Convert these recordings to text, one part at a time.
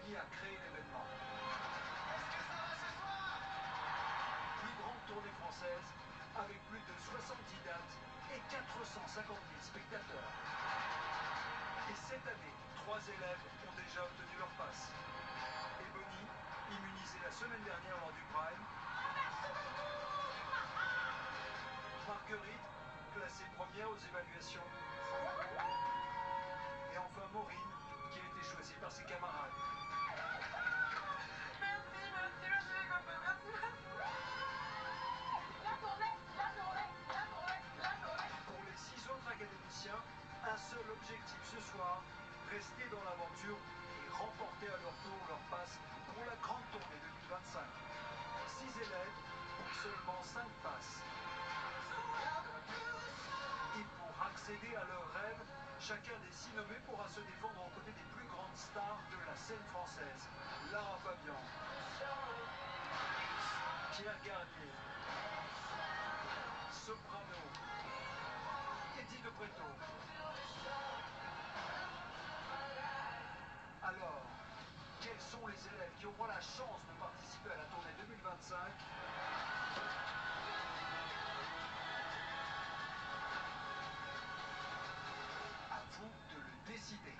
Boni a créé l'événement. Est-ce que ça va ce soir? Plus grande tournée française, avec plus de 70 dates et 450 000 spectateurs. Et cette année, 3 élèves ont déjà obtenu leur passe. Et Boni, immunisée la semaine dernière lors du Prime. Marguerite, classée première aux évaluations. Et enfin Maureen, qui a été choisie par ses camarades. Pour les 6 autres académiciens, un seul objectif ce soir, rester dans l'aventure et remporter à leur tour leur passe pour la grande tournée 2025. 6 élèves pour seulement 5 passes. Et pour accéder à leurs rêves, chacun des 6 nommés pourra se défendre aux côtés des plus grandes stars de la scène française. Lara Fabian, Pierre Garnier, Soprano, Eddie De Pretto. Alors, quels sont les élèves qui auront la chance de participer à la tournée 2025? À vous de le décider.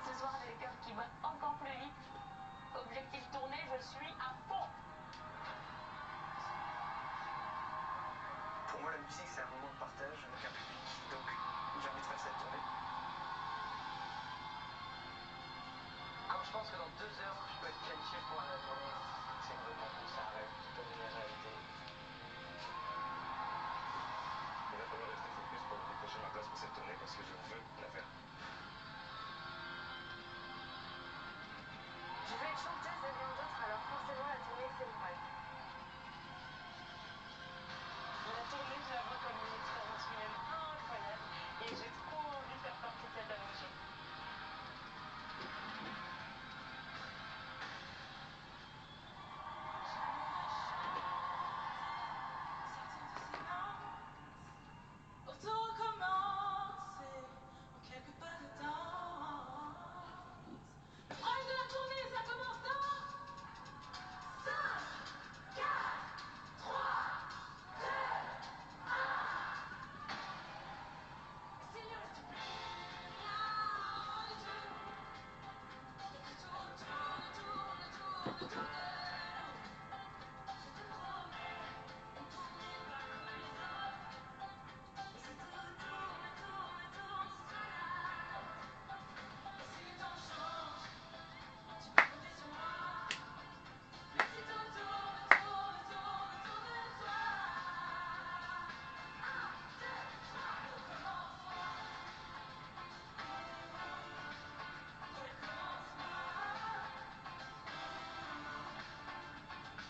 Ce soir, j'ai le cœur qui bat encore plus vite. Objectif tournée, je suis à fond. Pour moi, la musique, c'est un moment de partage avec un public. Donc, j'ai envie de faire cette tournée. Quand je pense que dans 2 heures, je peux être qualifié pour la tournée, c'est complètement fou, c'est un rêve qui peut devenir réalité. Il va falloir rester focus pour décrocher ma place pour cette tournée parce que je veux la faire. Je veux être chanteuse de bien d'autres, alors forcément la tournée c'est mon rêve. La tournée, je la vois comme une expérience humaine incroyable et j'ai trop envie de faire partie de cette aventure. Pour tout recommencer, en quelques pas de danse. Le prime de la tournée, ça commence dans 5, 4, 3, 2, 1. Seigneur, s'il te plaît, rien du tout. Et que tourne, tourne, tourne, tourne, tourne. Je te promets, on n'est pas comme les autres. Et si tout tourne, tourne, tourne, ce sera là. Et si le temps change, tu peux compter sur moi. Mais si tout tourne, tourne, tourne, tourne le soir. 1, 2, 3, recommence-moi. Recommence-moi.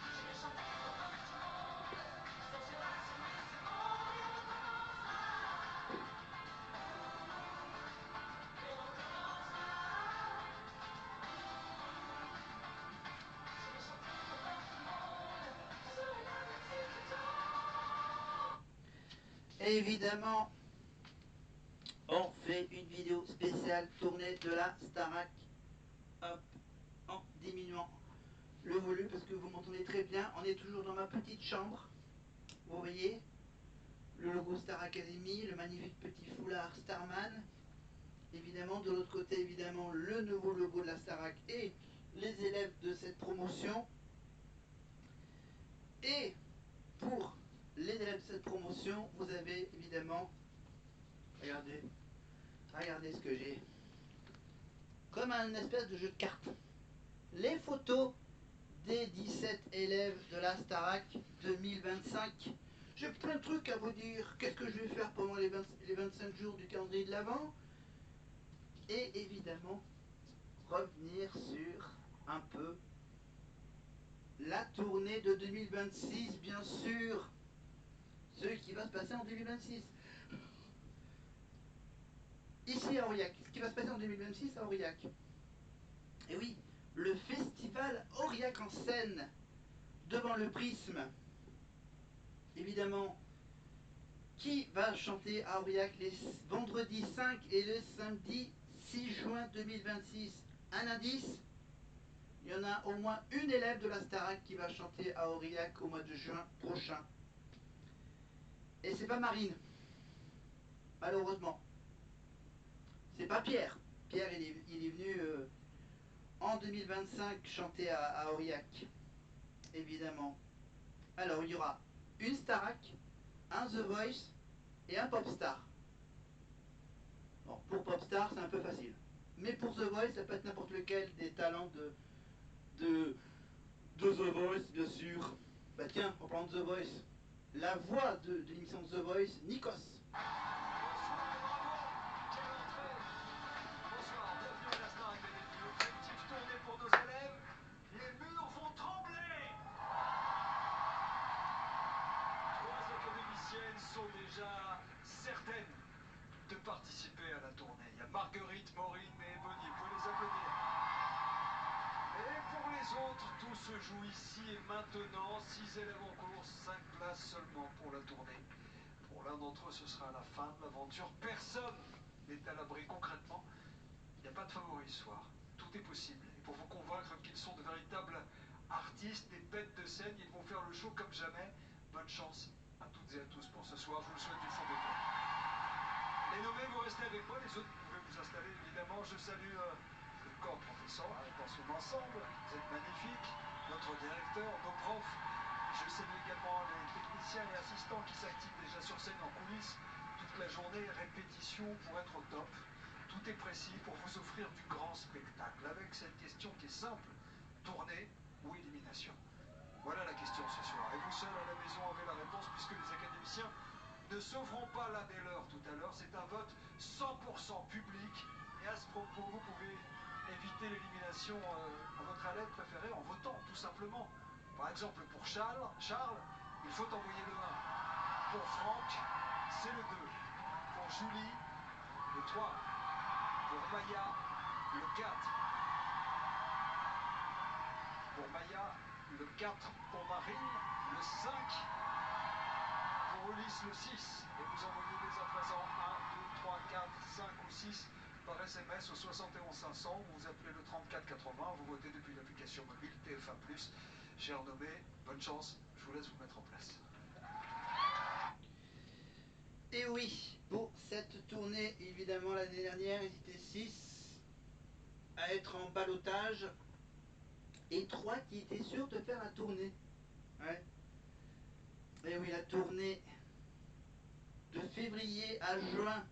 Je vais chanter pour tout le monde, sans se rassurer une seconde. Et recommence-moi. Et recommence-moi. Je vais chanter pour tout le monde, sous la musique qui tombe. Évidemment, on fait une vidéo spéciale tournée de la Starac. Hop, en diminuant le volume parce que vous m'entendez très bien. On est toujours dans ma petite chambre. Vous voyez le logo Star Academy, le magnifique petit foulard Starman. Évidemment, de l'autre côté, évidemment, le nouveau logo de la Starac et les élèves de cette promotion. Et pour les élèves de cette promotion, vous avez évidemment, regardez ce que j'ai, comme un espèce de jeu de cartes, les photos des 17 élèves de la Starac 2025. J'ai plein de trucs à vous dire. Qu'est-ce que je vais faire pendant les 25 jours du calendrier de l'Avent? Et évidemment, revenir sur un peu la tournée de 2026, bien sûr. Ce qui va se passer en 2026. Ici à Aurillac. Ce qui va se passer en 2026 à Aurillac. Et oui, le festival Aurillac en scène devant le prisme. Évidemment, qui va chanter à Aurillac les vendredis 5 et le samedi 6 juin 2026. Un indice, il y en a au moins une élève de la Starac qui va chanter à Aurillac au mois de juin prochain. Et c'est pas Marine, malheureusement. C'est pas Pierre. Pierre, il est venu en 2025 chanter à Aurillac, évidemment. Alors, il y aura une Starac, un The Voice et un Popstar. Bon, pour Popstar, c'est un peu facile. Mais pour The Voice, ça peut être n'importe lequel des talents de The Voice, bien sûr. Bah tiens, en parlant de The Voice, la voix de l'émission The Voice, Nikos. Bonsoir et bravo. Quelle entrée. Bonsoir, bienvenue à la Star Academy. Objectif tourné pour nos élèves. Les murs vont trembler. 3 académiciennes sont déjà certaines de participer à la tournée. Il y a Marguerite, Maureen et Bonnie. Vous pouvez les applaudir. Et pour les autres, tout se joue ici et maintenant. 6 élèves en course, 5 places seulement pour la tournée. Pour l'un d'entre eux, ce sera la fin de l'aventure. Personne n'est à l'abri concrètement. Il n'y a pas de favori ce soir. Tout est possible. Et pour vous convaincre qu'ils sont de véritables artistes, des bêtes de scène, ils vont faire le show comme jamais. Bonne chance à toutes et à tous pour ce soir. Je vous le souhaite du fond du cœur. Les nommés, vous restez avec moi. Les autres, vous pouvez vous installer évidemment. Je salue le corps professeur dans son ensemble. Vous êtes magnifiques. Notre directeur, nos profs. Je salue également les techniciens et assistants qui s'activent déjà sur scène en coulisses. Toute la journée, répétition pour être au top. Tout est précis pour vous offrir du grand spectacle. Avec cette question qui est simple, tournée ou élimination? Voilà la question ce soir. Et vous seul à la maison avez la réponse puisque les académiciens ne sauveront pas l'un des leurs tout à l'heure. C'est un vote 100% public. Et à ce propos, vous pouvez éviter l'élimination à votre allède préférée en votant tout simplement. Par exemple, pour Charles, il faut envoyer le 1. Pour Franck, c'est le 2. Pour Julie, le 3. Pour Maya, le 4. Pour Maya, le 4. Pour Marine, le 5. Pour Ulysse, le 6. Et vous envoyez dès à présent 1, 2, 3, 4, 5 ou 6 par SMS au 71 500. Vous appelez le 34 80. Vous votez depuis l'application mobile TF1+. Cher nommé, bonne chance. Je vous laisse vous mettre en place. Et oui, pour cette tournée, évidemment, l'année dernière, ils étaient 6 à être en ballottage et 3 qui étaient sûrs de faire la tournée. Ouais. Et oui, la tournée de février à juin,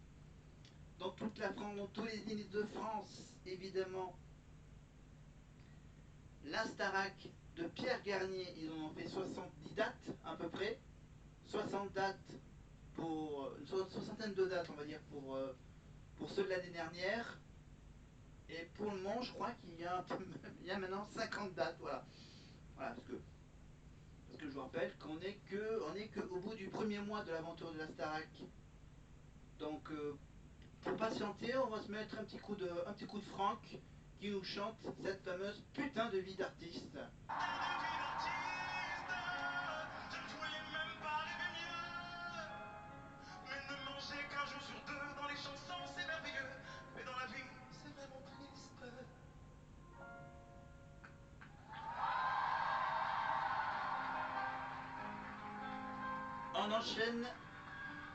dans toute la France, dans tous les îles de France, évidemment. La Starac de Pierre Garnier, ils en ont fait 70 dates à peu près. 60 dates pour une soixantaine de dates, on va dire, pour ceux de l'année dernière. Et pour le moment, je crois qu'il y a, il y a maintenant 50 dates, voilà. Voilà, parce que je vous rappelle qu'on n'est que au bout du premier mois de l'aventure de la Starac. Donc, pour patienter, on va se mettre un petit coup de Franck qui nous chante cette fameuse putain de vie d'artiste. On enchaîne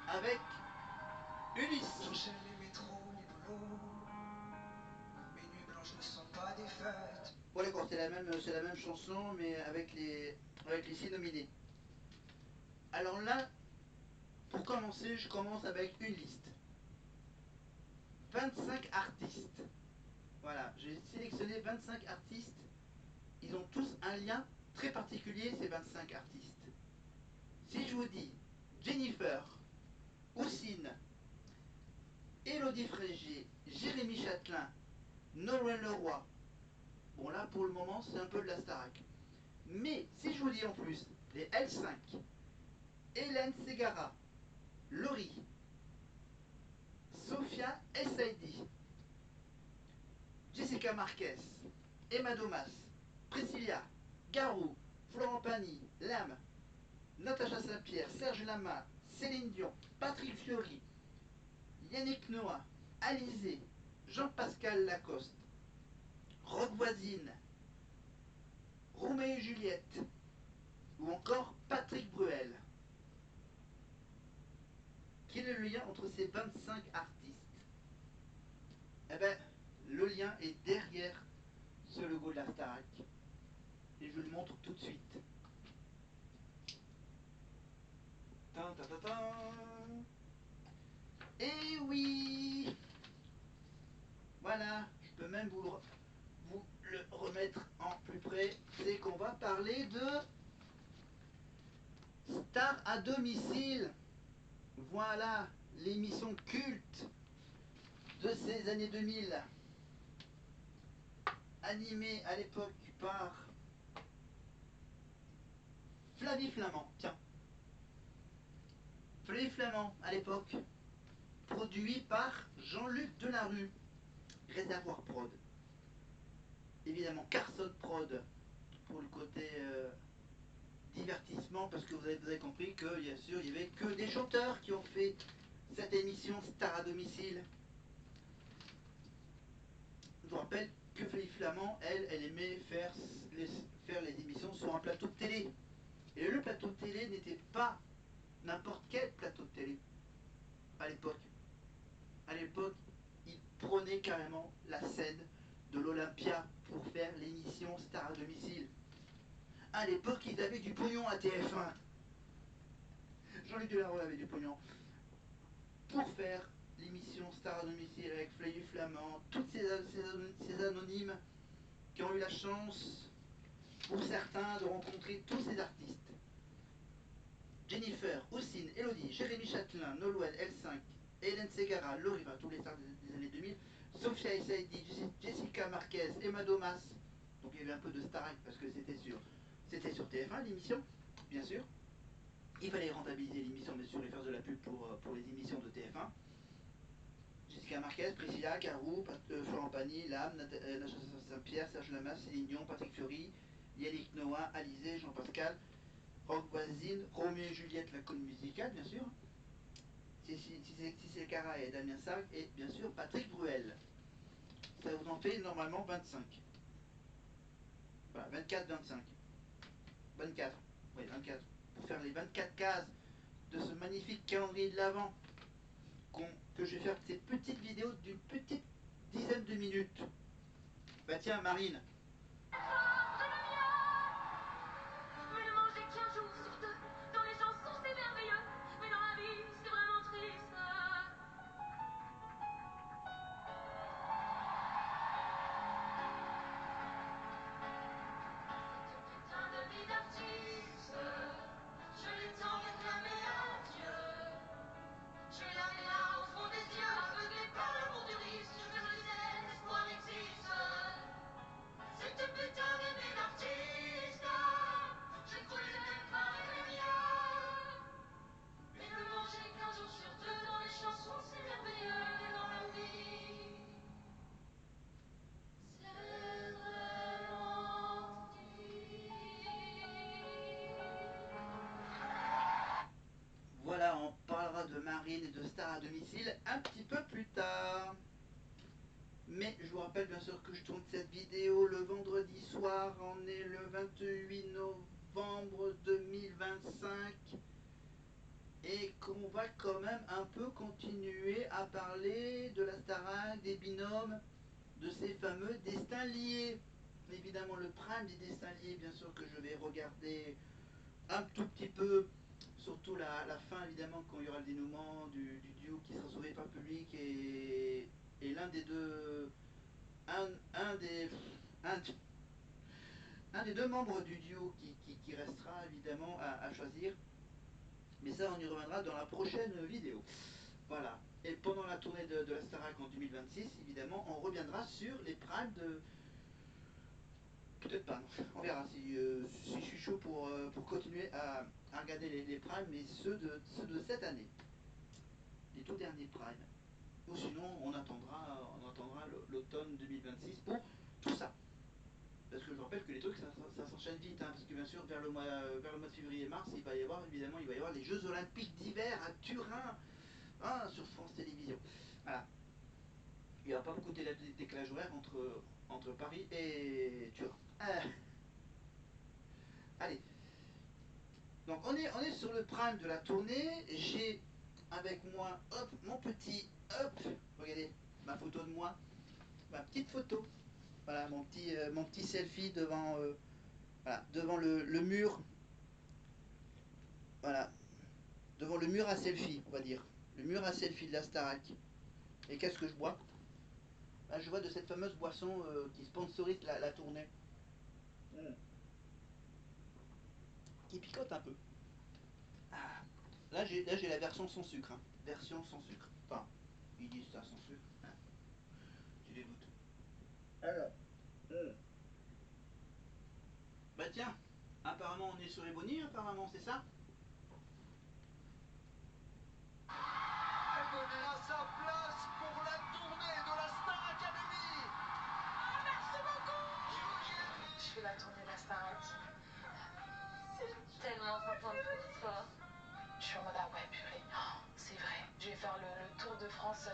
avec Ulysse. J'enchaîne les métros, les boulots. Mes nuits blanches ne sont pas des fêtes. Bon d'accord, c'est la même chanson mais avec les 6 nominés. Alors là, pour commencer, je commence avec une liste. 25 artistes. Voilà, j'ai sélectionné 25 artistes. Ils ont tous un lien très particulier, ces 25 artistes. Si je vous dis Jennifer, Houssine, Élodie Frégé, Jérémy Châtelain, Nolwenn Leroy, bon là pour le moment c'est un peu de la Starac. Mais si je vous dis en plus les L5, Hélène Ségara, Laurie, Sophia Essaidi, Jessica Marquez, Emma Domas, Priscilla, Garou, Florent Pagny, Lame, Natacha Saint-Pierre, Serge Lama, Céline Dion, Patrick Fiori, Yannick Noah, Alizé, Jean-Pascal Lacoste, Rock Voisine, Roméo et Juliette, ou encore Patrick Bruel. Quel est le lien entre ces 25 artistes? Eh bien, le lien est derrière ce logo de la Starac. Et je vous le montre tout de suite. Tin, tin, tin, tin. Et oui! Voilà, je peux même vous le remettre en plus près. C'est qu'on va parler de Star à domicile. Voilà, l'émission culte de ces années 2000. Animée à l'époque par Flavie Flamand. Tiens. Flavie Flamand à l'époque. Produit par Jean-Luc Delarue. Réservoir Prod. Évidemment Carson Prod pour le côté divertissement, parce que vous avez compris que bien sûr il n'y avait que des chanteurs qui ont fait cette émission Star à domicile. Je vous rappelle que Flavie Flamand, elle aimait faire les émissions sur un plateau de télé. Et le plateau de télé n'était pas n'importe quel plateau de télé à l'époque. À l'époque, ils prenaient carrément la scène de l'Olympia pour faire l'émission Star à domicile. À l'époque, ils avaient du pognon à TF1. Jean-Luc Delarue avait du pognon pour faire l'émission Star à domicile avec Flavie Flamand, toutes ces anonymes qui ont eu la chance, pour certains, de rencontrer tous ces artistes. Jennifer, Houssine, Elodie, Jérémy Châtelain, Nolwenn, L5, Hélène Ségara, Loriva, tous les stars des années 2000, Sophia Essaidi, Jessica Marquez, Emma Domas. Donc il y avait un peu de Starac parce que c'était sur TF1 l'émission, bien sûr. Il fallait rentabiliser l'émission, bien sûr, et faire de la pub pour les émissions de TF1. Jessica Marquez, Priscilla, Carou, Florent Pagny, Lame, Natacha Saint-Pierre, Serge Lama, Céline Dion, Patrick Fiori, Yannick Noah, Alizé, Jean-Pascal, Rock Voisine, Roméo et Juliette, la cône musicale, bien sûr. Cécile Cara et Damien Sargue, et bien sûr Patrick Bruel. Ça vous en fait normalement 25. Voilà, 24, 25. 24, oui, 24. Pour faire les 24 cases de ce magnifique calendrier de l'Avent que je vais faire ces petites vidéos d'une petite dizaine de minutes. Bah tiens, Marine. Mais ne manger qu'un jour sur deux. Dans les chansons c'est merveilleux, mais dans la vie c'est vraiment triste. Cette putain de vie d'artiste, je l'ai tant réclamé à Dieu. J'ai la larme au fond des yeux, aveuglé par l'amour du risque. Je le sais, l'espoir existe. Cette putain de vie d'artiste, je ne voulais même pas rêver mieux. Mais ne manger qu'un jour sur deux dans les chansons, c'est merveilleux, mais dans la vie, c'est vraiment triste. Voilà, on parlera de Marine et de Star à domicile un petit peu plus tard. Mais je vous rappelle bien sûr que je tourne cette vidéo le vendredi soir, on est le 28 novembre 2025, et qu'on va quand même un peu continuer à parler de la Starac, des binômes, de ces fameux destins liés. Évidemment le prime des destins liés, bien sûr que je vais regarder un tout petit peu, surtout la fin évidemment, quand il y aura le dénouement du duo qui sera sauvé par le public, et l'un des deux, un des deux membres du duo qui restera évidemment à choisir. Mais ça, on y reviendra dans la prochaine vidéo. Voilà. Et pendant la tournée de la Starac en 2026, évidemment, on reviendra sur les primes de... Peut-être pas, non. On verra si je suis chaud pour continuer à regarder les primes, mais ceux de cette année. Les tout derniers primes. Ou sinon, on attendra l'automne 2026 pour tout ça. parce que je rappelle que les trucs ça s'enchaîne vite, hein, parce que bien sûr vers le mois de février-mars, il va y avoir les Jeux Olympiques d'hiver à Turin, hein, sur France Télévisions. Voilà. Il n'y aura pas beaucoup de décalage horaire entre Paris et Turin. Allez. Donc on est sur le prime de la tournée. J'ai avec moi, hop, mon petit, hop, regardez ma photo de moi, ma petite photo. Voilà mon petit selfie devant, voilà, devant le mur. Voilà, devant le mur à selfie, on va dire. Le mur à selfie de la Starac. Et qu'est-ce que je bois? Là, je vois de cette fameuse boisson qui sponsorise la tournée. Qui picote un peu. Ah. Là, j'ai la version sans sucre. Hein. Version sans sucre. Enfin, ils disent ça sans sucre. Hein. J'ai des doutes. Alors. Bah tiens, apparemment on est sur Ebony, apparemment, c'est ça? Ebony a sa place pour la tournée de la Star Academy. Merci beaucoup. Je fais la tournée de la Starac. C'est tellement contente pour toi. Je suis en mode, ah ouais, purée, oh, c'est vrai. Je vais faire le tour de France,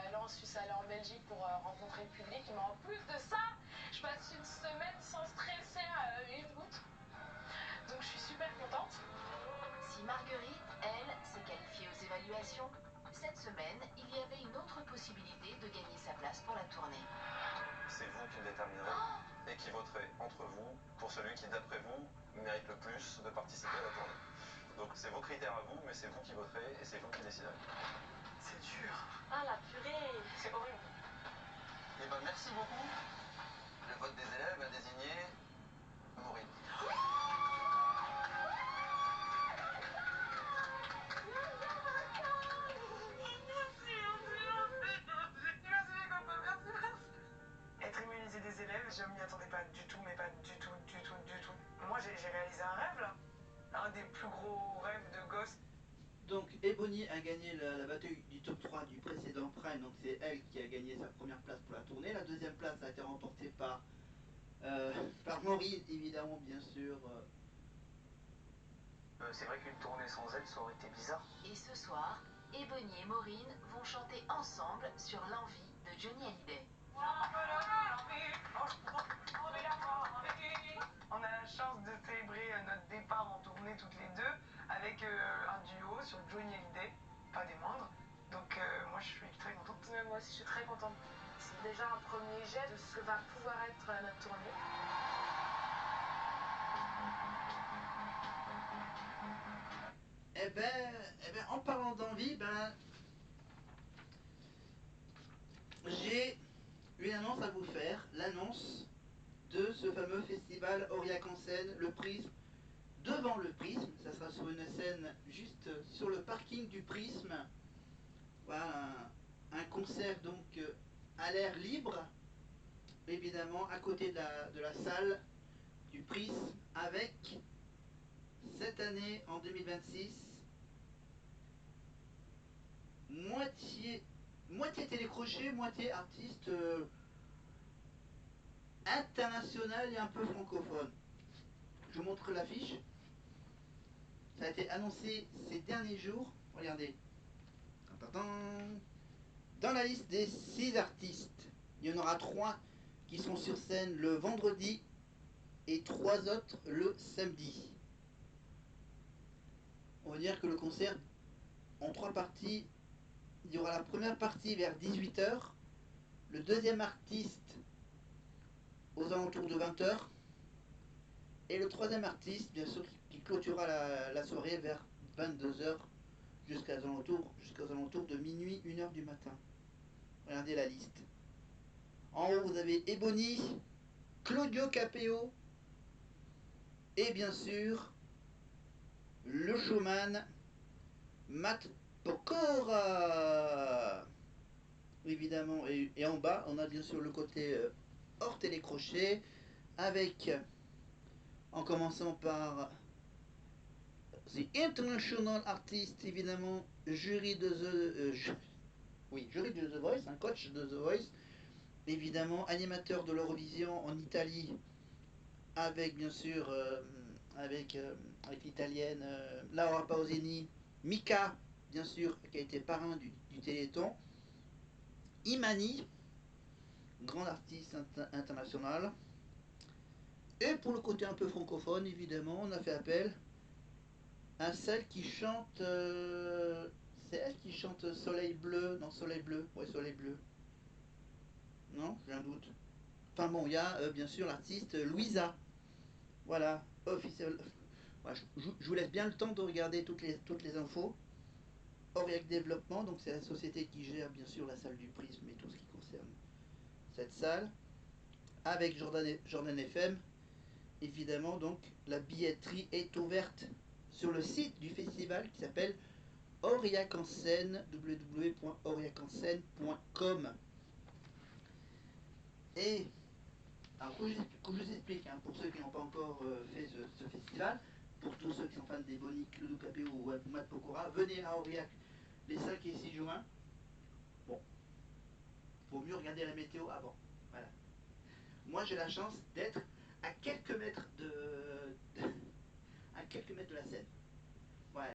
aller en Suisse, aller en Belgique pour rencontrer le public. Mais en plus de ça, je passe une semaine sans stresser une goutte. Donc je suis super contente. Si Marguerite, elle, s'est qualifiée aux évaluations, cette semaine, il y avait une autre possibilité de gagner sa place pour la tournée. C'est vous qui le déterminerez et qui voterez entre vous pour celui qui, d'après vous, mérite le plus de participer à la tournée. Donc c'est vos critères à vous, mais c'est vous qui voterez et c'est vous qui déciderez. C'est dur. Ah la purée, c'est horrible. Eh ben merci beaucoup. Le vote des élèves a désigné Maureen. Être immunisé des élèves, je m'y attendais pas du tout, mais pas du tout, du tout, du tout. Moi j'ai réalisé un rêve là. Un des plus gros rêves de gosse. Donc Ebony a gagné la bataille du top 3 du précédent Prime, donc c'est elle qui a gagné sa première place pour la tournée. La deuxième place a été remportée par Maureen, évidemment, bien sûr. C'est vrai qu'une tournée sans elle, ça aurait été bizarre. Et ce soir, Ebony et Maureen vont chanter ensemble sur l'envie de Johnny Hallyday. On a la chance de célébrer notre départ en tournée toutes les deux avec un duo sur Johnny Hallyday, pas des moindres. Donc moi je suis très contente. Moi aussi je suis très contente. C'est déjà un premier jet de ce que va pouvoir être notre tournée. Eh ben, en parlant d'envie, j'ai une annonce à vous faire, l'annonce de ce fameux festival Aurillac en scène, le Prisme, devant le Prisme, ça sera sur une scène juste sur le parking du Prisme. Voilà, un concert donc à l'air libre, évidemment, à côté de la salle du Prisme, avec cette année, en 2026, moitié télécrochet, moitié artiste international et un peu francophone. Je vous montre l'affiche. Ça a été annoncé ces derniers jours. Regardez. Dans la liste des 6 artistes, il y en aura 3 qui seront sur scène le vendredi et 3 autres le samedi. On va dire que le concert en 3 parties. Il y aura la première partie vers 18h, le deuxième artiste aux alentours de 20h, et le troisième artiste, bien sûr, qui clôturera la soirée vers 22h jusqu'aux alentours de minuit, 1h du matin. Regardez la liste. En haut, vous avez Ebony, Claudio Capéo, et bien sûr, le showman, Matt Pokora. Évidemment, et en bas, on a bien sûr le côté hors télécrochet, avec, en commençant par The International Artist, évidemment, jury de The Voice, un coach de The Voice, évidemment, animateur de l'Eurovision en Italie, avec bien sûr avec l'italienne Laura Pausini, Mika, bien sûr, qui a été parrain du Téléthon, Imani, grand artiste international. Et pour le côté un peu francophone, évidemment, on a fait appel à celle qui chante. C'est elle qui chante Soleil Bleu. Non, Soleil Bleu. Ouais, Soleil Bleu. Non, j'ai un doute. Enfin bon, il y a bien sûr l'artiste Louisa. Voilà, officiel. Voilà, je vous laisse bien le temps de regarder toutes les infos. Aurillac Développement, donc c'est la société qui gère bien sûr la salle du Prisme et tout ce qui concerne cette salle. Avec Jordan FM, évidemment, donc la billetterie est ouverte sur le site du festival qui s'appelle Aurillac en scène, www.aurillacenScène.com. Et alors, que je vous explique, hein, pour ceux qui n'ont pas encore fait ce festival, pour tous ceux qui sont fans des Bonic, Clodo Capéo ou Matt Pokora, venez à Aurillac les 5 et 6 juin. Bon, faut mieux regarder la météo avant. Voilà. Moi, j'ai la chance d'être à quelques mètres de la scène.